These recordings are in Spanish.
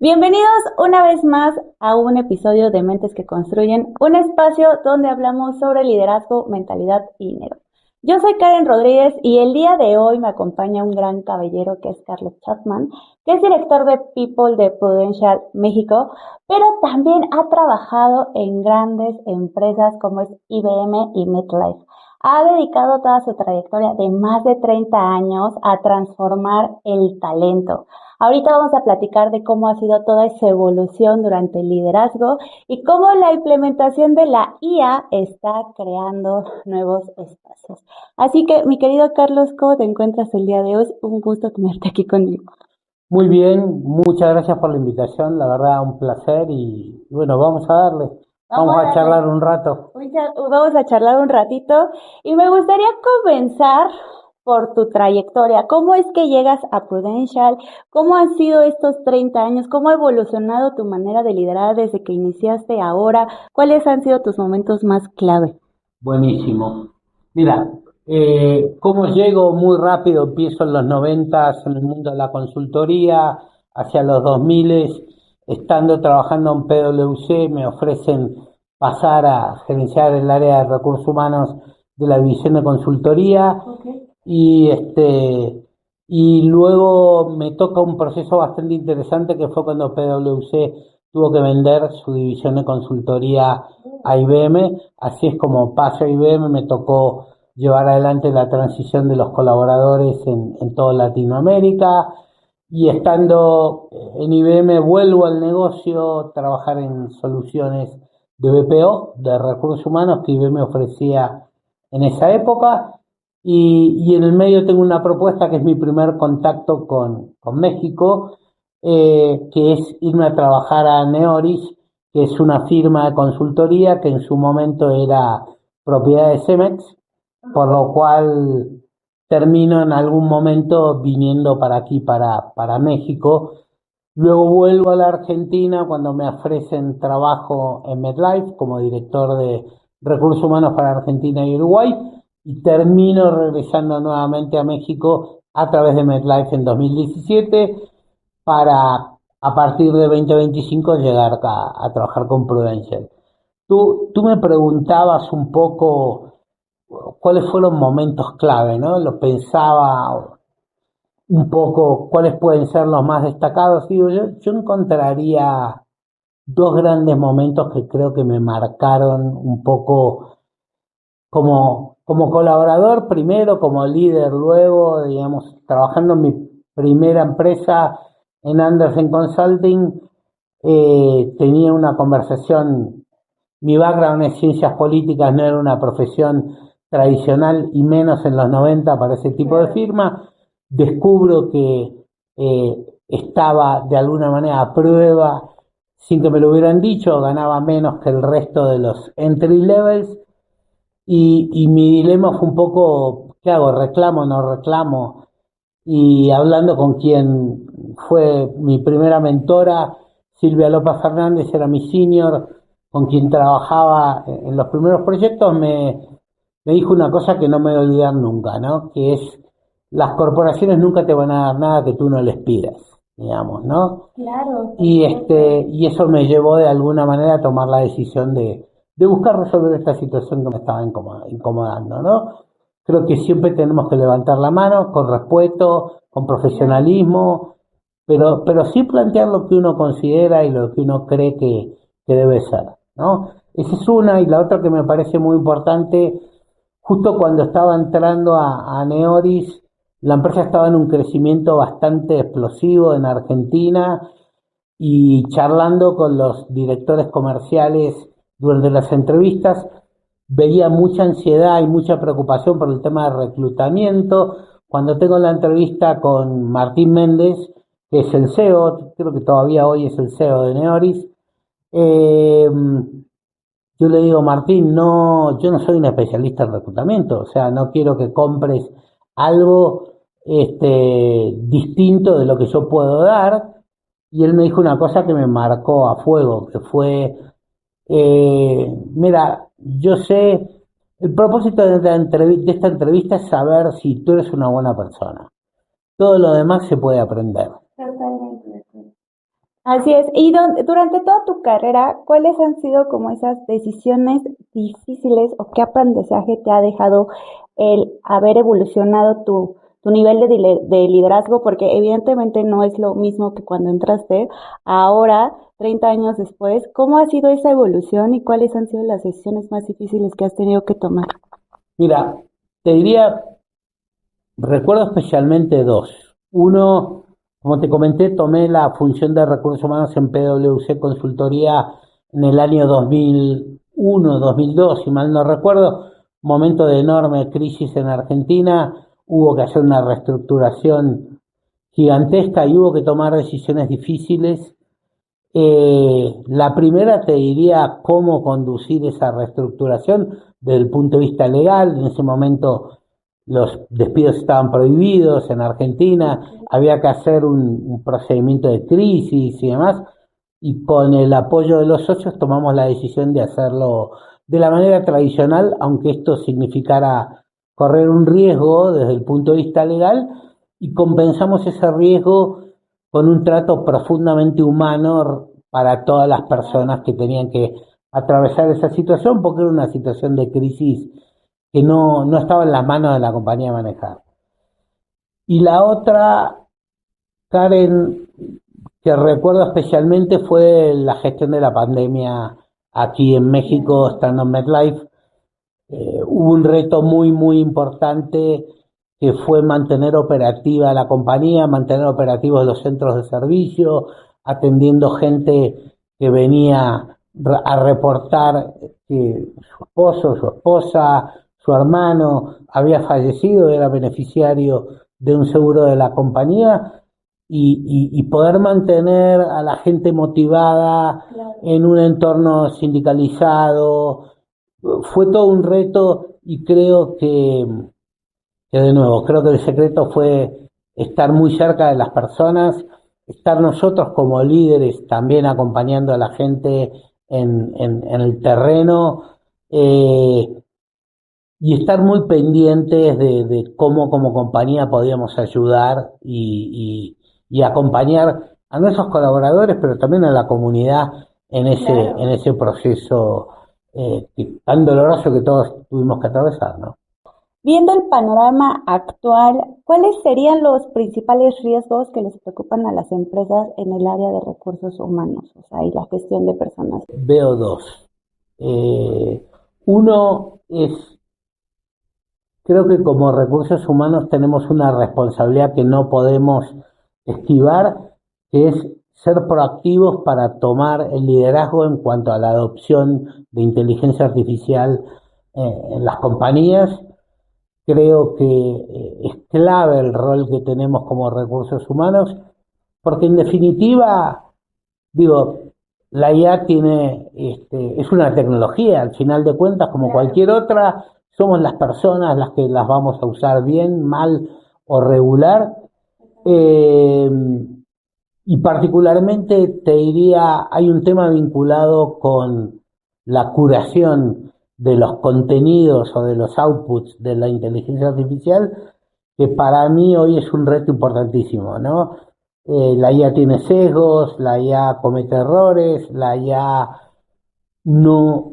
Bienvenidos una vez más a un episodio de Mentes que Construyen, un espacio donde hablamos sobre liderazgo, mentalidad y dinero. Yo soy Karen Rodríguez y el día de hoy me acompaña un gran caballero que es Carlos Chapman, que es director de People de Prudential México, pero también ha trabajado en grandes empresas como es IBM y MetLife. Ha dedicado toda su trayectoria de más de 30 años a transformar el talento. Ahorita vamos a platicar de cómo ha sido toda esa evolución durante el liderazgo y cómo la implementación de la IA está creando nuevos espacios. Así que, mi querido Carlos, ¿cómo te encuentras el día de hoy? Un gusto tenerte aquí conmigo. Muy bien, muchas gracias por la invitación, la verdad un placer y bueno, vamos a darle, Vamos vamos a a darle. charlar un rato. Hoy vamos a charlar un ratito y me gustaría comenzar por tu trayectoria. ¿Cómo es que llegas a Prudential? ¿Cómo han sido estos 30 años? ¿Cómo ha evolucionado tu manera de liderar desde que iniciaste ahora? ¿Cuáles han sido tus momentos más clave? Buenísimo. Mira, cómo llego muy rápido, empiezo en los 90 en el mundo de la consultoría, hacia los 2000, estando trabajando en PwC, me ofrecen pasar a gerenciar el área de recursos humanos de la división de consultoría. Okay. Y luego me toca un proceso bastante interesante que fue cuando PwC tuvo que vender su división de consultoría a IBM. Así es como paso a IBM, me tocó llevar adelante la transición de los colaboradores en toda Latinoamérica. Y estando en IBM vuelvo al negocio, trabajar en soluciones de BPO, de recursos humanos que IBM ofrecía en esa época. Y en el medio tengo una propuesta que es mi primer contacto con México, que es irme a trabajar a Neoris, que es una firma de consultoría que en su momento era propiedad de Cemex, por lo cual termino en algún momento viniendo para aquí, para México. Luego vuelvo a la Argentina cuando me ofrecen trabajo en MetLife como director de recursos humanos para Argentina y Uruguay y termino regresando nuevamente a México a través de MetLife en 2017 para a partir de 2025 llegar a trabajar con Prudential. Tú me preguntabas un poco cuáles fueron momentos clave, ¿no? Lo pensaba un poco cuáles pueden ser los más destacados. Digo, yo encontraría dos grandes momentos que creo que me marcaron un poco como colaborador primero, como líder luego, digamos, trabajando en mi primera empresa en Andersen Consulting, tenía una conversación, mi background es ciencias políticas, no era una profesión tradicional y menos en los 90 para ese tipo de firma, descubro que estaba de alguna manera a prueba, sin que me lo hubieran dicho, ganaba menos que el resto de los entry levels y mi dilema fue un poco, ¿qué hago? ¿Reclamo o no reclamo? Y hablando con quien fue mi primera mentora, Silvia López Fernández, era mi senior, con quien trabajaba en los primeros proyectos, me dijo una cosa que no me voy a olvidar nunca, ¿no? Que es, las corporaciones nunca te van a dar nada que tú no les pidas, digamos, ¿no? Claro, por supuesto. Y eso me llevó de alguna manera a tomar la decisión de buscar resolver esta situación que me estaba incomodando, ¿no? Creo que siempre tenemos que levantar la mano con respeto, con profesionalismo, pero sí plantear lo que uno considera y lo que uno cree que debe ser, ¿no? Esa es una, y la otra que me parece muy importante, justo cuando estaba entrando a Neoris, la empresa estaba en un crecimiento bastante explosivo en Argentina y charlando con los directores comerciales durante las entrevistas, veía mucha ansiedad y mucha preocupación por el tema de reclutamiento. Cuando tengo la entrevista con Martín Méndez, que es el CEO, creo que todavía hoy es el CEO de Neoris, eh, yo le digo, Martín, no, yo no soy un especialista en reclutamiento, o sea, no quiero que compres algo distinto de lo que yo puedo dar. Y él me dijo una cosa que me marcó a fuego, que fue, mira, yo sé, el propósito de de esta entrevista es saber si tú eres una buena persona. Todo lo demás se puede aprender. Totalmente de acuerdo. Así es. Y durante toda tu carrera, ¿cuáles han sido como esas decisiones difíciles o qué aprendizaje te ha dejado el haber evolucionado tu nivel de liderazgo? Porque evidentemente no es lo mismo que cuando entraste. Ahora, 30 años después, ¿cómo ha sido esa evolución y cuáles han sido las decisiones más difíciles que has tenido que tomar? Mira, te diría, recuerdo especialmente dos. Uno, como te comenté, tomé la función de recursos humanos en PwC Consultoría en el año 2001, 2002, si mal no recuerdo, momento de enorme crisis en Argentina, hubo que hacer una reestructuración gigantesca y hubo que tomar decisiones difíciles. La primera te diría cómo conducir esa reestructuración desde el punto de vista legal. En ese momento los despidos estaban prohibidos en Argentina, había que hacer un procedimiento de crisis y demás, y con el apoyo de los socios tomamos la decisión de hacerlo de la manera tradicional, aunque esto significara correr un riesgo desde el punto de vista legal, y compensamos ese riesgo con un trato profundamente humano para todas las personas que tenían que atravesar esa situación, porque era una situación de crisis que no estaba en las manos de la compañía manejar. Y la otra, Karen, que recuerdo especialmente fue la gestión de la pandemia aquí en México, estando en MedLife. Hubo un reto muy importante que fue mantener operativa la compañía, mantener operativos los centros de servicio, atendiendo gente que venía a reportar que su esposo, su esposa, su hermano había fallecido, era beneficiario de un seguro de la compañía y poder mantener a la gente motivada en un entorno sindicalizado. Fue todo un reto y creo que de nuevo, creo que el secreto fue estar muy cerca de las personas, estar nosotros como líderes también acompañando a la gente en el terreno, eh, y estar muy pendientes de cómo como compañía podíamos ayudar y acompañar a nuestros colaboradores, pero también a la comunidad Claro. en ese proceso tan doloroso que todos tuvimos que atravesar, ¿no? Viendo el panorama actual, ¿cuáles serían los principales riesgos que les preocupan a las empresas en el área de recursos humanos, o sea, y la gestión de personas? Veo dos. Eh, Uno es, creo que como recursos humanos tenemos una responsabilidad que no podemos esquivar, que es ser proactivos para tomar el liderazgo en cuanto a la adopción de inteligencia artificial en las compañías. Creo que es clave el rol que tenemos como recursos humanos, porque en definitiva, digo, la IA es una tecnología, al final de cuentas, como cualquier otra, somos las personas las que las vamos a usar bien, mal o regular. Eh, y particularmente te diría, hay un tema vinculado con la curación de los contenidos o de los outputs de la inteligencia artificial, que para mí hoy es un reto importantísimo, ¿no? La IA tiene sesgos, la IA comete errores, la IA no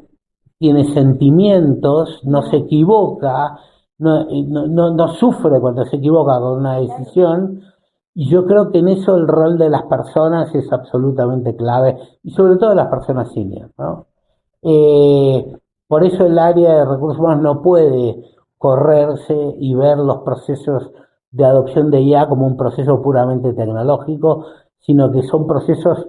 tiene sentimientos, no se equivoca, no sufre cuando se equivoca con una decisión. Y yo creo que en eso el rol de las personas es absolutamente clave, y sobre todo de las personas senior, ¿no? Por eso el área de recursos humanos no puede correrse y ver los procesos de adopción de IA como un proceso puramente tecnológico, sino que son procesos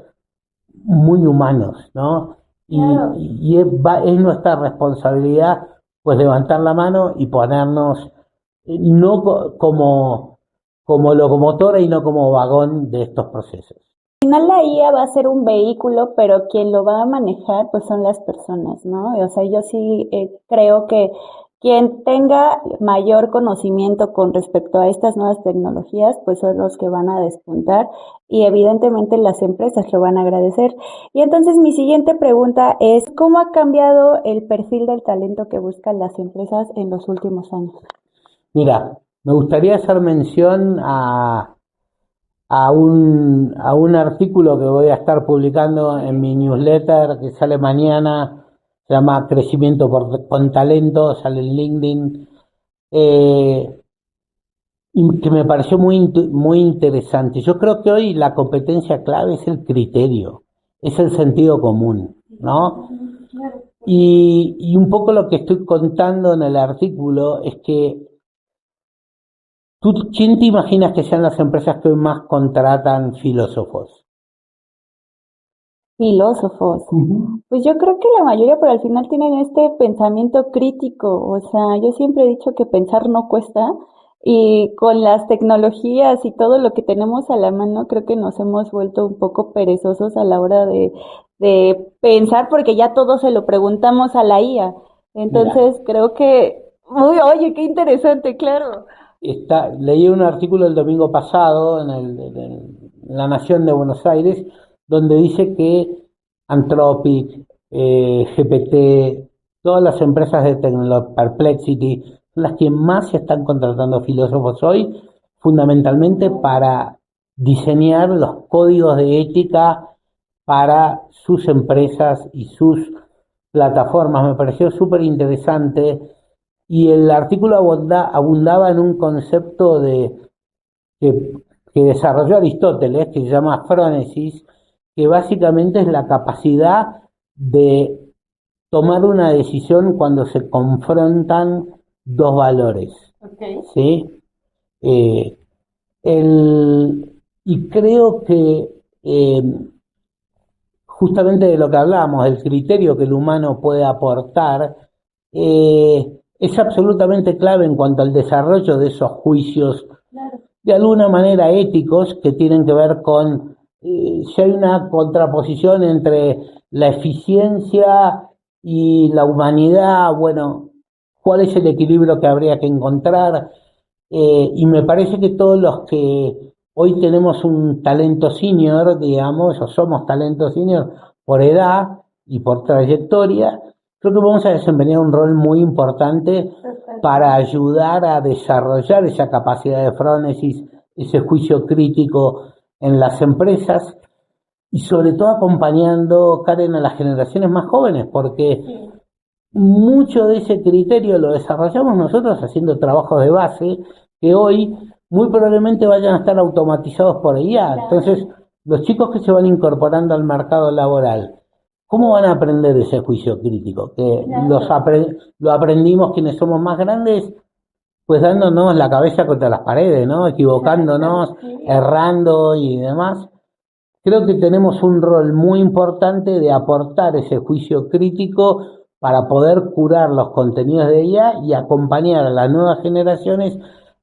muy humanos, ¿no? Claro. Es nuestra responsabilidad, pues, levantar la mano y ponernos, no como locomotora y no como vagón de estos procesos. Al final la IA va a ser un vehículo, pero quien lo va a manejar pues son las personas, ¿no? O sea, yo sí creo que quien tenga mayor conocimiento con respecto a estas nuevas tecnologías, pues son los que van a despuntar y evidentemente las empresas lo van a agradecer. Y entonces mi siguiente pregunta es, ¿cómo ha cambiado el perfil del talento que buscan las empresas en los últimos años? Mira, me gustaría hacer mención a un artículo que voy a estar publicando en mi newsletter que sale mañana, se llama Crecimiento con Talento, sale en LinkedIn, eh, y que me pareció muy interesante. Yo creo que hoy la competencia clave es el criterio, es el sentido común, ¿no? Y un poco lo que estoy contando en el artículo es que ¿quién te imaginas que sean las empresas que hoy más contratan filósofos? Filósofos. Ujú. Pues yo creo que la mayoría, pero al final tienen este pensamiento crítico. O sea, yo siempre he dicho que pensar no cuesta y con las tecnologías y todo lo que tenemos a la mano, creo que nos hemos vuelto un poco perezosos a la hora de pensar porque ya todo se lo preguntamos a la IA. Mira, Entonces creo que, uy, oye, qué interesante, claro. leí un artículo el domingo pasado en La Nación de Buenos Aires, donde dice que Anthropic, GPT, todas las empresas de tecnología, Perplexity, son las que más se están contratando filósofos hoy, fundamentalmente para diseñar los códigos de ética para sus empresas y sus plataformas. Me pareció súper interesante y el artículo abundaba en un concepto que, que desarrolló Aristóteles, que se llama frónesis, que básicamente es la capacidad de tomar una decisión cuando se confrontan dos valores, Okay. ¿sí? Eh, y creo que justamente de lo que hablábamos, el criterio que el humano puede aportar, es absolutamente clave en cuanto al desarrollo de esos juicios, Claro. de alguna manera éticos, que tienen que ver con si hay una contraposición entre la eficiencia y la humanidad, bueno, cuál es el equilibrio que habría que encontrar. Y me parece que todos los que hoy tenemos un talento senior, digamos, o somos talento senior por edad y por trayectoria, creo que vamos a desempeñar un rol muy importante para ayudar a desarrollar esa capacidad de frónesis, ese juicio crítico en las empresas y sobre todo acompañando, Karen, a las generaciones más jóvenes, porque mucho de ese criterio lo desarrollamos nosotros haciendo trabajos de base que hoy muy probablemente vayan a estar automatizados por IA. Entonces, los chicos que se van incorporando al mercado laboral, ¿cómo van a aprender ese juicio crítico? Que lo aprendimos quienes somos más grandes, pues dándonos la cabeza contra las paredes, ¿no? Equivocándonos, errando y demás. Creo que tenemos un rol muy importante de aportar ese juicio crítico para poder curar los contenidos de ella y acompañar a las nuevas generaciones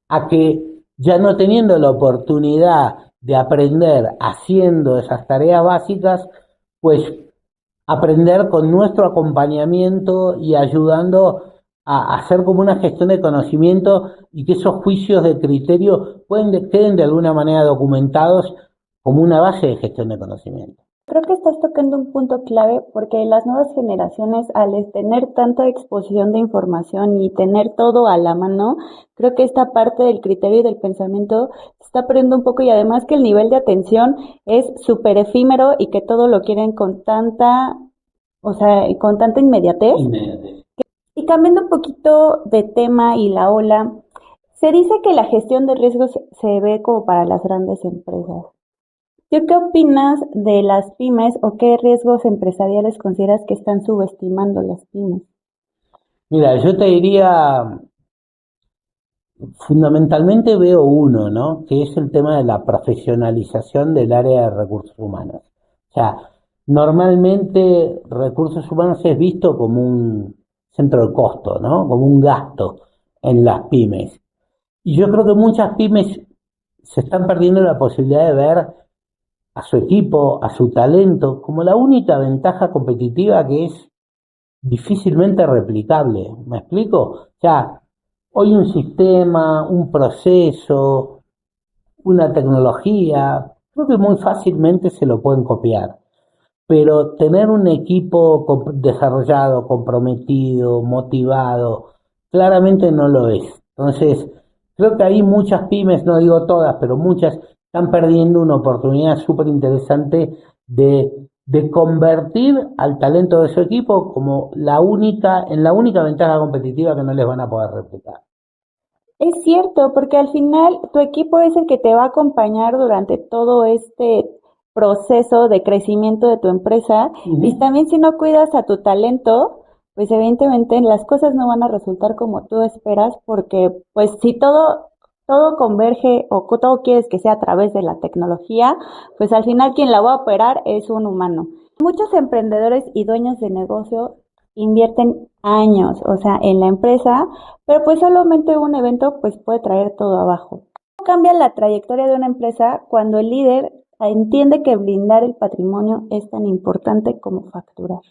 a que, ya no teniendo la oportunidad de aprender haciendo esas tareas básicas, pues aprender con nuestro acompañamiento y ayudando a hacer como una gestión de conocimiento y que esos juicios de criterio queden de alguna manera documentados como una base de gestión de conocimiento. Creo que estás tocando un punto clave porque las nuevas generaciones, al tener tanta exposición de información y tener todo a la mano, creo que esta parte del criterio y del pensamiento se está perdiendo un poco y además que el nivel de atención es súper efímero y que todo lo quieren con tanta, o sea, con tanta inmediatez. Y cambiando un poquito de tema y la ola, se dice que la gestión de riesgos se ve como para las grandes empresas. ¿Tú qué opinas de las pymes o qué riesgos empresariales consideras que están subestimando las pymes? Mira, yo te diría, fundamentalmente veo uno, ¿no? Que es el tema de la profesionalización del área de recursos humanos. O sea, normalmente recursos humanos es visto como un centro de costo, ¿no? Como un gasto en las pymes. Y yo creo que muchas pymes se están perdiendo la posibilidad de ver a su equipo, a su talento, como la única ventaja competitiva que es difícilmente replicable. ¿Me explico? O sea, hoy un sistema, un proceso, una tecnología, creo que muy fácilmente se lo pueden copiar. Pero tener un equipo desarrollado, comprometido, motivado, claramente no lo es. Entonces, creo que hay muchas pymes, no digo todas, pero muchas están perdiendo una oportunidad súper interesante de convertir al talento de su equipo como en la única ventaja competitiva que no les van a poder replicar. Es cierto, porque al final tu equipo es el que te va a acompañar durante todo este proceso de crecimiento de tu empresa y también si no cuidas a tu talento, pues evidentemente las cosas no van a resultar como tú esperas porque pues si todo converge o todo quieres que sea a través de la tecnología, pues al final quien la va a operar es un humano. Muchos emprendedores y dueños de negocio invierten años, o sea, en la empresa, pero pues solamente un evento pues puede traer todo abajo. ¿Cómo cambia la trayectoria de una empresa cuando el líder entiende que blindar el patrimonio es tan importante como facturar?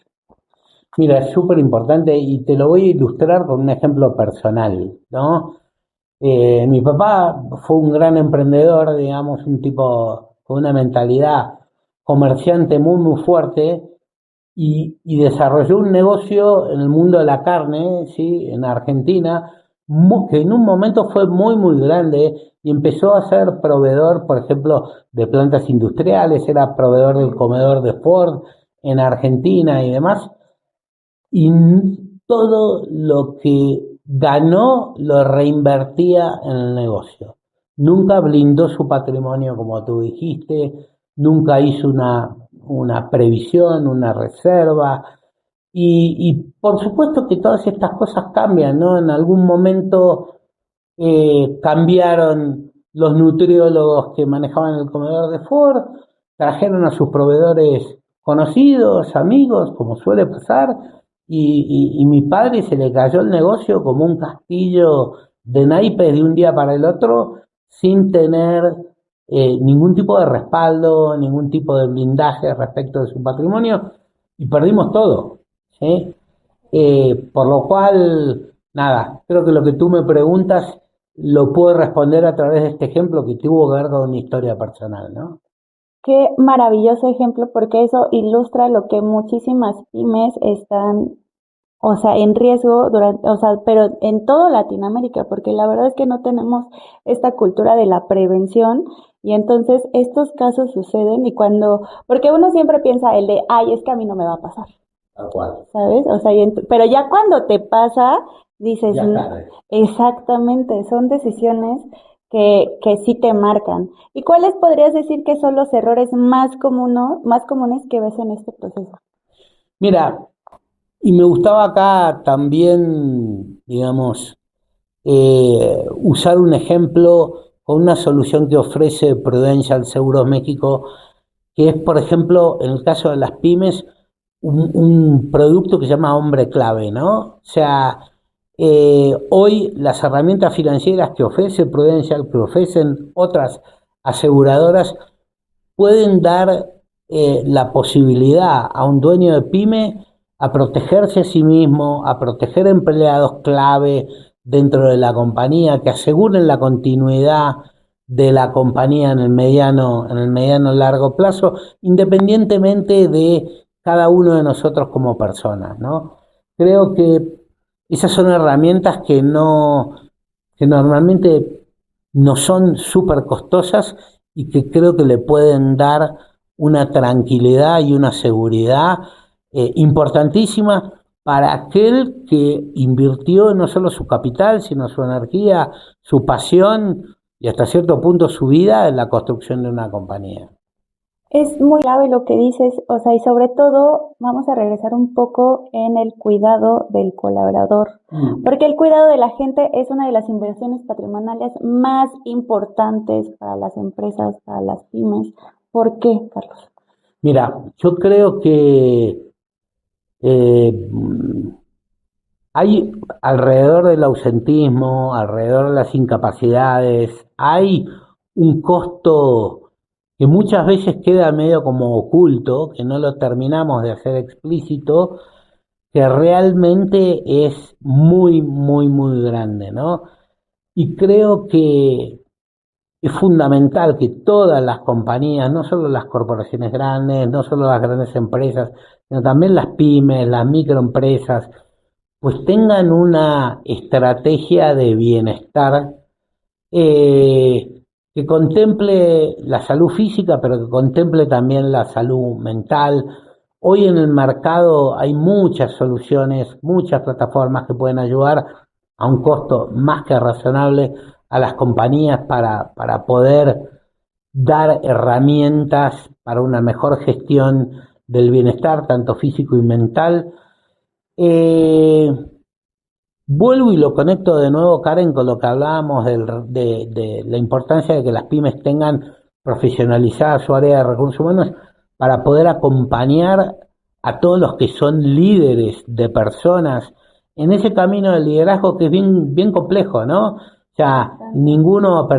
Mira, es súper importante y te lo voy a ilustrar con un ejemplo personal, ¿no? Mi papá fue un gran emprendedor, digamos, un tipo con una mentalidad comerciante muy, muy fuerte y desarrolló un negocio en el mundo de la carne, ¿sí? En Argentina, que en un momento fue muy, muy grande y empezó a ser proveedor, por ejemplo, de plantas industriales, era proveedor del comedor de Ford en Argentina y demás, y todo lo que ganó lo reinvertía en el negocio. Nunca blindó su patrimonio, como tú dijiste, nunca hizo una previsión, una reserva. Y por supuesto que todas estas cosas cambian, ¿no? En algún momento cambiaron los nutriólogos que manejaban el comedor de Ford, trajeron a sus proveedores conocidos, amigos, como suele pasar, y mi padre se le cayó el negocio como un castillo de naipes de un día para el otro, sin tener ningún tipo de respaldo, ningún tipo de blindaje respecto de su patrimonio, y perdimos todo, ¿sí? Por lo cual, nada, creo que lo que tú me preguntas lo puedo responder a través de este ejemplo que tuvo que ver con una historia personal, ¿no? Qué maravilloso ejemplo porque eso ilustra lo que muchísimas pymes están, o sea, en riesgo durante, o sea, pero en todo Latinoamérica, porque la verdad es que no tenemos esta cultura de la prevención y entonces estos casos suceden y porque uno siempre piensa el de, ay, es que a mí no me va a pasar. Tal cual. ¿Sabes? O sea, pero ya cuando te pasa, dices, Ya tarde. exactamente, son decisiones que sí te marcan. ¿Y cuáles podrías decir que son los errores más comunes que ves en este proceso? Mira, y me gustaba acá también, digamos, usar un ejemplo con una solución que ofrece Prudential Seguros México, que es, por ejemplo, en el caso de las pymes, un producto que se llama hombre clave, ¿no? O sea, hoy las herramientas financieras que ofrece Prudential, que ofrecen otras aseguradoras, pueden dar la posibilidad a un dueño de pyme a protegerse a sí mismo, a proteger empleados clave dentro de la compañía, que aseguren la continuidad de la compañía en el mediano largo plazo, independientemente de cada uno de nosotros como personas, ¿no? Creo que esas son herramientas que normalmente no son súper costosas y que creo que le pueden dar una tranquilidad y una seguridad importantísima para aquel que invirtió no solo su capital, sino su energía, su pasión y hasta cierto punto su vida en la construcción de una compañía. Es muy clave lo que dices, o sea, y sobre todo vamos a regresar un poco en el cuidado del colaborador, porque el cuidado de la gente es una de las inversiones patrimoniales más importantes para las empresas, para las pymes. ¿Por qué, Carlos? Mira, yo creo que eh, hay alrededor del ausentismo, alrededor de las incapacidades, hay un costo que muchas veces queda medio como oculto, que no lo terminamos de hacer explícito, que realmente es muy, muy, muy grande, ¿no? Y creo que es fundamental que todas las compañías, no solo las corporaciones grandes, no solo las grandes empresas, sino también las pymes, las microempresas, pues tengan una estrategia de bienestar que contemple la salud física, pero que contemple también la salud mental. Hoy en el mercado hay muchas soluciones, muchas plataformas que pueden ayudar a un costo más que razonable a las compañías para poder dar herramientas para una mejor gestión del bienestar, tanto físico y mental. Eh, Vuelvo y lo conecto de nuevo, Karen, con lo que hablábamos de la importancia de que las pymes tengan profesionalizada su área de recursos humanos para poder acompañar a todos los que son líderes de personas en ese camino del liderazgo que es bien, bien complejo, ¿no? O sea, ninguno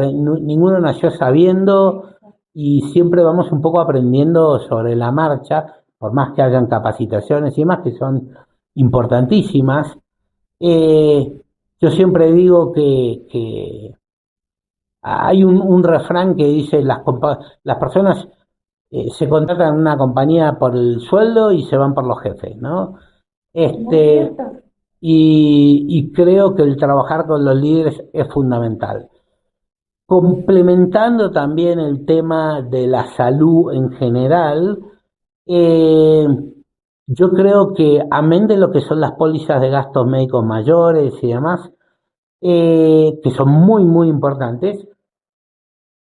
nació sabiendo y siempre vamos un poco aprendiendo sobre la marcha, por más que hayan capacitaciones y demás que son importantísimas. Yo siempre digo que hay un refrán que dice las personas se contratan en una compañía por el sueldo y se van por los jefes, ¿no? Este, y creo que el trabajar con los líderes es fundamental. Complementando también el tema de la salud en general, eh, yo creo que amén de lo que son las pólizas de gastos médicos mayores y demás, que son muy, muy importantes,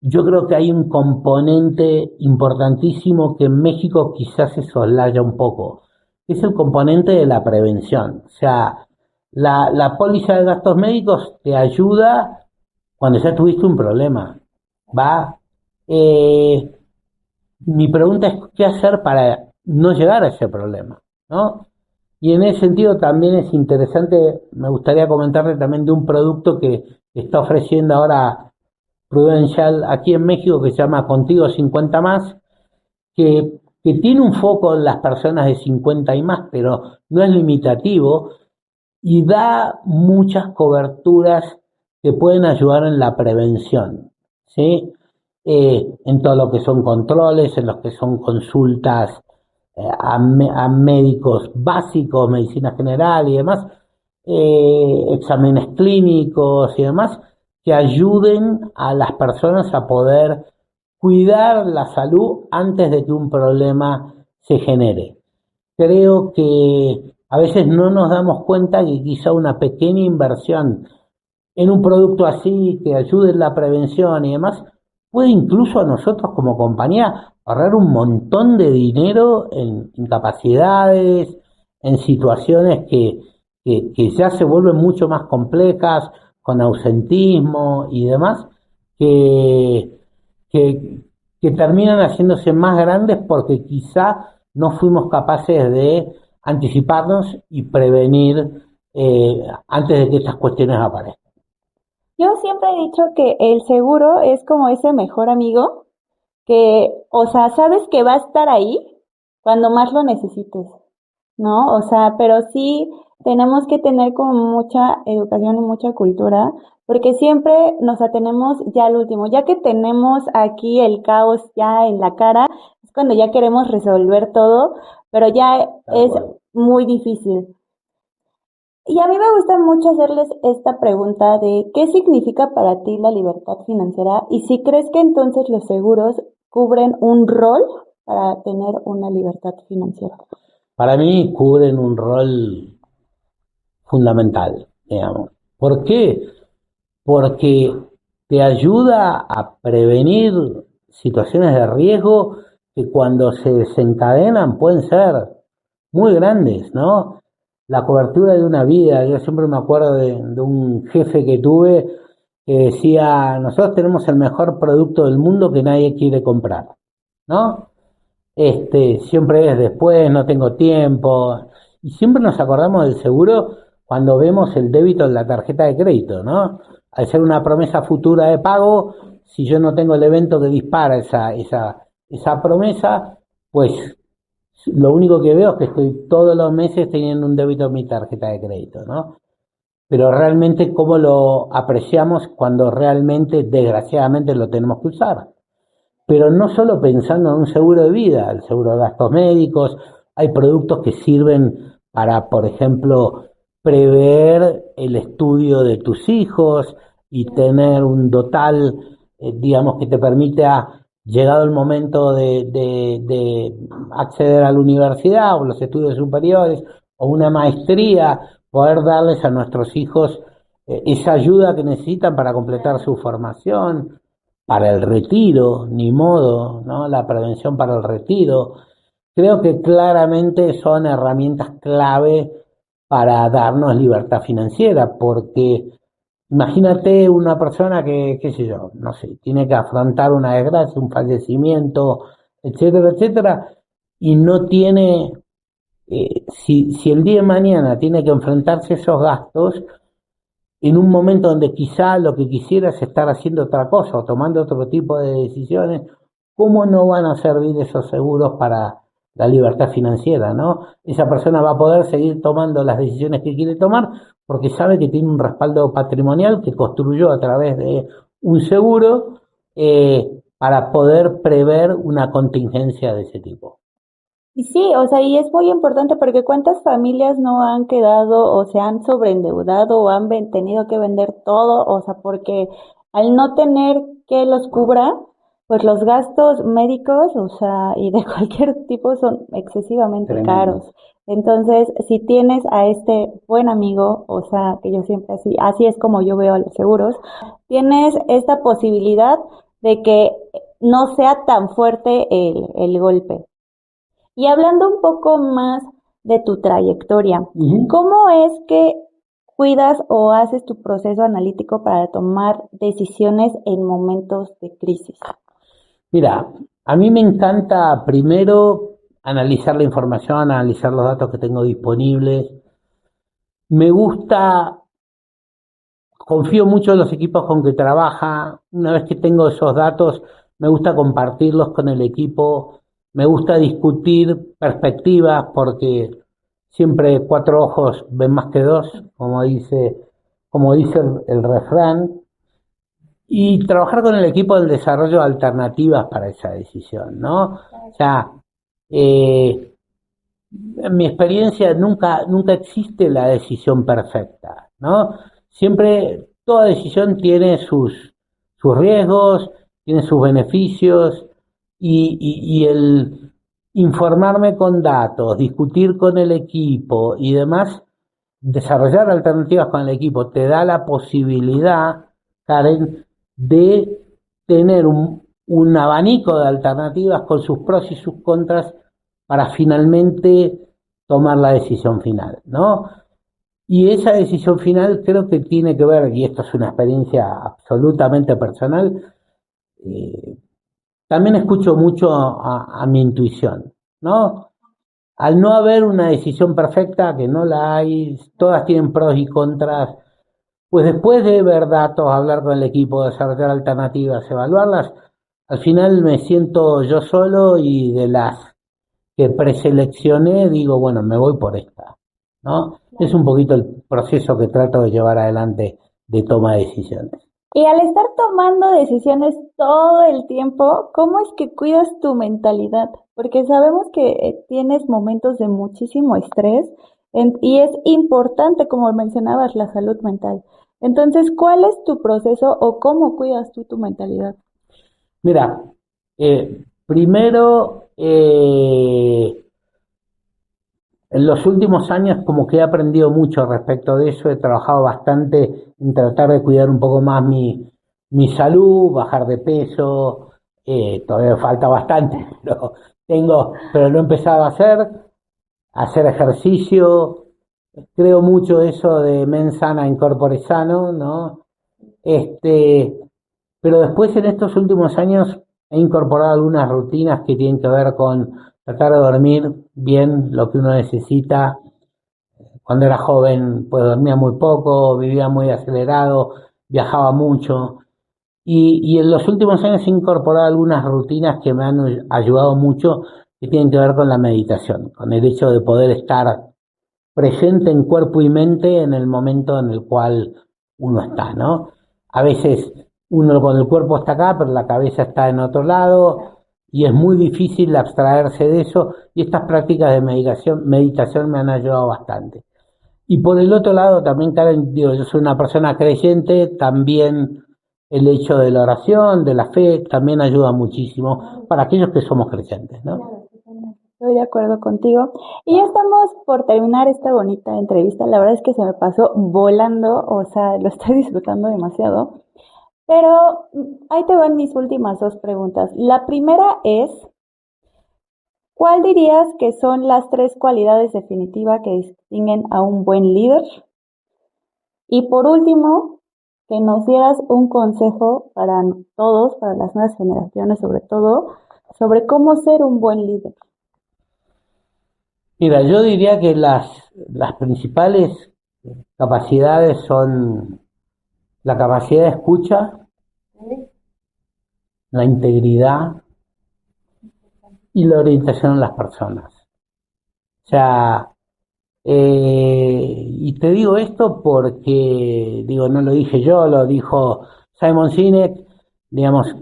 yo creo que hay un componente importantísimo que en México quizás se soslaya un poco, que es el componente de la prevención. O sea, la póliza de gastos médicos te ayuda cuando ya tuviste un problema, ¿va? Eh, Mi pregunta es qué hacer para no llegar a ese problema, ¿no? Y en ese sentido también es interesante, me gustaría comentarle también de un producto que está ofreciendo ahora Prudential aquí en México que se llama Contigo 50 más, que tiene un foco en las personas de 50 y más, pero no es limitativo y da muchas coberturas que pueden ayudar en la prevención, ¿sí? En todo lo que son controles, en lo que son consultas a médicos básicos, medicina general y demás, exámenes clínicos y demás, que ayuden a las personas a poder cuidar la salud antes de que un problema se genere. Creo que a veces no nos damos cuenta que quizá una pequeña inversión en un producto así que ayude en la prevención y demás, puede incluso a nosotros como compañía ahorrar un montón de dinero en incapacidades, en situaciones que ya se vuelven mucho más complejas, con ausentismo y demás, que, que, que terminan haciéndose más grandes porque quizá no fuimos capaces de anticiparnos y prevenir antes de que estas cuestiones aparezcan. Yo siempre he dicho que el seguro es como ese mejor amigo que, o sea, sabes que va a estar ahí cuando más lo necesites, ¿no? O sea, pero sí tenemos que tener como mucha educación y mucha cultura, porque siempre nos atenemos ya al último, ya que tenemos aquí el caos ya en la cara, es cuando ya queremos resolver todo, pero ya Tal es cual. muy difícil. Y a mí me gusta mucho hacerles esta pregunta de ¿qué significa para ti la libertad financiera? Y si crees que entonces los seguros cubren un rol para tener una libertad financiera. Para mí cubren un rol fundamental, digamos. ¿Por qué? Porque te ayuda a prevenir situaciones de riesgo que cuando se desencadenan pueden ser muy grandes, ¿no? La cobertura de una vida, yo siempre me acuerdo de un jefe que tuve que decía, nosotros tenemos el mejor producto del mundo que nadie quiere comprar, ¿no? Siempre es después, no tengo tiempo. Y siempre nos acordamos del seguro cuando vemos el débito en la tarjeta de crédito, ¿no? Al ser una promesa futura de pago, si yo no tengo el evento que dispara esa promesa, pues lo único que veo es que estoy todos los meses teniendo un débito en mi tarjeta de crédito, ¿no? Pero realmente cómo lo apreciamos cuando realmente, desgraciadamente, lo tenemos que usar. Pero no solo pensando en un seguro de vida, el seguro de gastos médicos, hay productos que sirven para, por ejemplo, prever el estudio de tus hijos y tener un total digamos, que te permita, llegado el momento de acceder a la universidad o los estudios superiores o una maestría, poder darles a nuestros hijos esa ayuda que necesitan para completar su formación, para el retiro, ni modo, ¿no? La prevención para el retiro. Creo que claramente son herramientas clave para darnos libertad financiera, porque imagínate una persona que, qué sé yo, no sé, tiene que afrontar una desgracia, un fallecimiento, etcétera, etcétera, y no tiene, si el día de mañana tiene que enfrentarse a esos gastos, en un momento donde quizá lo que quisiera es estar haciendo otra cosa o tomando otro tipo de decisiones, ¿cómo no van a servir esos seguros para la libertad financiera, ¿no? Esa persona va a poder seguir tomando las decisiones que quiere tomar porque sabe que tiene un respaldo patrimonial que construyó a través de un seguro para poder prever una contingencia de ese tipo. Y sí, o sea, y es muy importante porque cuántas familias no han quedado o se han sobreendeudado o han tenido que vender todo, o sea, porque al no tener que los cubra, pues los gastos médicos, o sea, y de cualquier tipo son excesivamente Tremendo. caros. Entonces, si tienes a este buen amigo, o sea, que yo siempre así es como yo veo a los seguros, tienes esta posibilidad de que no sea tan fuerte el golpe. Y hablando un poco más de tu trayectoria, ¿cómo es que cuidas o haces tu proceso analítico para tomar decisiones en momentos de crisis? Mira, a mí me encanta primero analizar la información, analizar los datos que tengo disponibles. Me gusta, confío mucho en los equipos con que trabaja. Una vez que tengo esos datos, me gusta compartirlos con el equipo. Me gusta discutir perspectivas porque siempre cuatro ojos ven más que dos, como dice el refrán. Y trabajar con el equipo del desarrollo de alternativas para esa decisión, ¿no? O sea, en mi experiencia nunca existe la decisión perfecta, ¿no? Siempre toda decisión tiene sus riesgos, tiene sus beneficios y el informarme con datos, discutir con el equipo y demás, desarrollar alternativas con el equipo, te da la posibilidad, Karen, de tener un abanico de alternativas con sus pros y sus contras para finalmente tomar la decisión final, ¿no? Y esa decisión final creo que tiene que ver, y esto es una experiencia absolutamente personal, eh, también escucho mucho a mi intuición, ¿no? Al no haber una decisión perfecta, que no la hay, todas tienen pros y contras, pues después de ver datos, hablar con el equipo, desarrollar alternativas, evaluarlas, al final me siento yo solo y de las que preseleccioné digo, bueno, me voy por esta, ¿no? Es un poquito el proceso que trato de llevar adelante de toma de decisiones. Y al estar tomando decisiones todo el tiempo, ¿cómo es que cuidas tu mentalidad? Porque sabemos que tienes momentos de muchísimo estrés y es importante, como mencionabas, la salud mental. Entonces, ¿cuál es tu proceso o cómo cuidas tú tu mentalidad? Mira, primero, en los últimos años como que he aprendido mucho respecto de eso, he trabajado bastante en tratar de cuidar un poco más mi salud, bajar de peso, todavía me falta bastante, pero lo he empezado a hacer ejercicio, creo mucho eso de mens sana in corpore sano, ¿no? Este, pero después en estos últimos años he incorporado algunas rutinas que tienen que ver con tratar de dormir bien lo que uno necesita. Cuando era joven, pues dormía muy poco, vivía muy acelerado, viajaba mucho. Y en los últimos años he incorporado algunas rutinas que me han ayudado mucho, que tienen que ver con la meditación, con el hecho de poder estar presente en cuerpo y mente en el momento en el cual uno está, ¿no? A veces uno con el cuerpo está acá, pero la cabeza está en otro lado, y es muy difícil abstraerse de eso, y estas prácticas de meditación me han ayudado bastante. Y por el otro lado, también, Karen, digo, yo soy una persona creyente, también el hecho de la oración, de la fe, también ayuda muchísimo para aquellos que somos creyentes, ¿no? Claro, totalmente. Estoy de acuerdo contigo. Y ya estamos por terminar esta bonita entrevista. La verdad es que se me pasó volando, o sea, lo estoy disfrutando demasiado. Pero ahí te van mis últimas dos preguntas. La primera es, ¿cuál dirías que son las tres cualidades definitivas que distinguen a un buen líder? Y por último, que nos dieras un consejo para todos, para las nuevas generaciones sobre todo, sobre cómo ser un buen líder. Mira, yo diría que las principales capacidades son la capacidad de escucha, la integridad y la orientación a las personas. O sea, y te digo esto porque, digo, no lo dije yo, lo dijo Simon Sinek, digamos,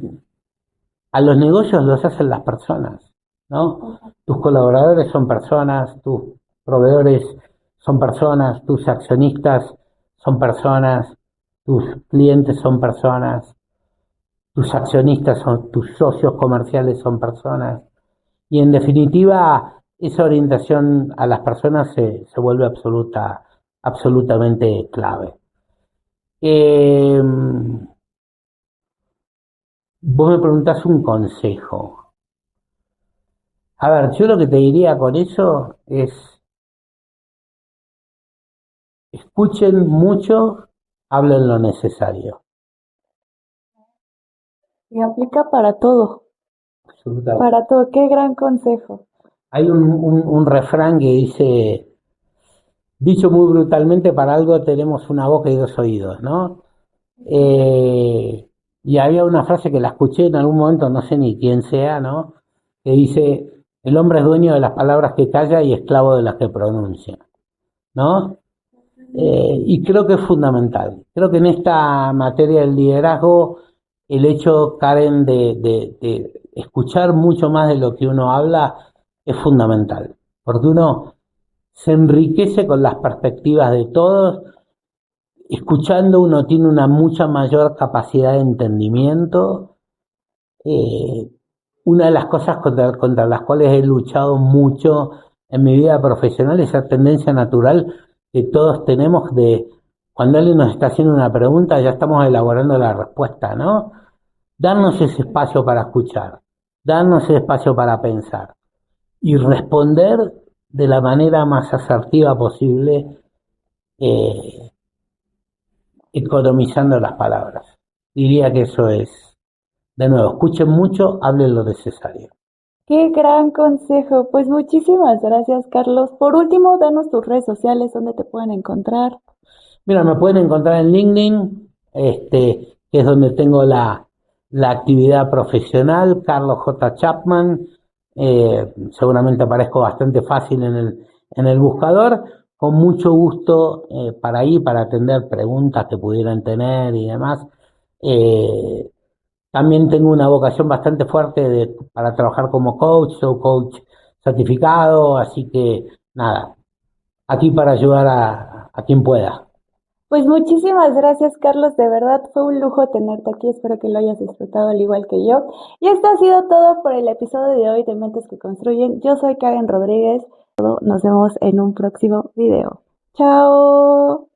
a los negocios los hacen las personas, ¿no? Tus colaboradores son personas, tus proveedores son personas, tus accionistas son personas, tus clientes son personas, tus accionistas son, tus socios comerciales son personas. Y en definitiva, esa orientación a las personas se vuelve absolutamente clave. Eh, Vos me preguntás un consejo. A ver, yo lo que te diría con eso es, escuchen mucho, hablen lo necesario. Y aplica para todo, Absolutamente. para todo. Qué gran consejo. Hay un refrán que dice, dicho muy brutalmente, para algo tenemos una boca y dos oídos, ¿no? Y había una frase que la escuché en algún momento, no sé ni quién sea, ¿no? Que dice, el hombre es dueño de las palabras que calla y esclavo de las que pronuncia, ¿no? Y creo que es fundamental. Creo que en esta materia del liderazgo, el hecho, Karen, de escuchar mucho más de lo que uno habla es fundamental, porque uno se enriquece con las perspectivas de todos. Escuchando uno tiene una mucha mayor capacidad de entendimiento. Eh, una de las cosas contra las cuales he luchado mucho en mi vida profesional es esa tendencia natural que todos tenemos de cuando alguien nos está haciendo una pregunta ya estamos elaborando la respuesta, ¿no? Darnos ese espacio para escuchar, darnos ese espacio para pensar y responder de la manera más asertiva posible, eh, economizando las palabras. Diría que eso es, de nuevo, escuchen mucho, hablen lo necesario. Qué gran consejo. Pues muchísimas gracias, Carlos. Por último, danos tus redes sociales donde te pueden encontrar. Mira, me pueden encontrar en LinkedIn, que es donde tengo la actividad profesional, Carlos J. Chapman. Seguramente aparezco bastante fácil en el buscador. Con mucho gusto para ahí, para atender preguntas que pudieran tener y demás. Eh, También tengo una vocación bastante fuerte para trabajar como coach, soy coach certificado, así que nada, aquí para ayudar a quien pueda. Pues muchísimas gracias, Carlos. De verdad fue un lujo tenerte aquí. Espero que lo hayas disfrutado al igual que yo. Y esto ha sido todo por el episodio de hoy de Mentes que Construyen. Yo soy Karen Rodríguez. Nos vemos en un próximo video. Chao.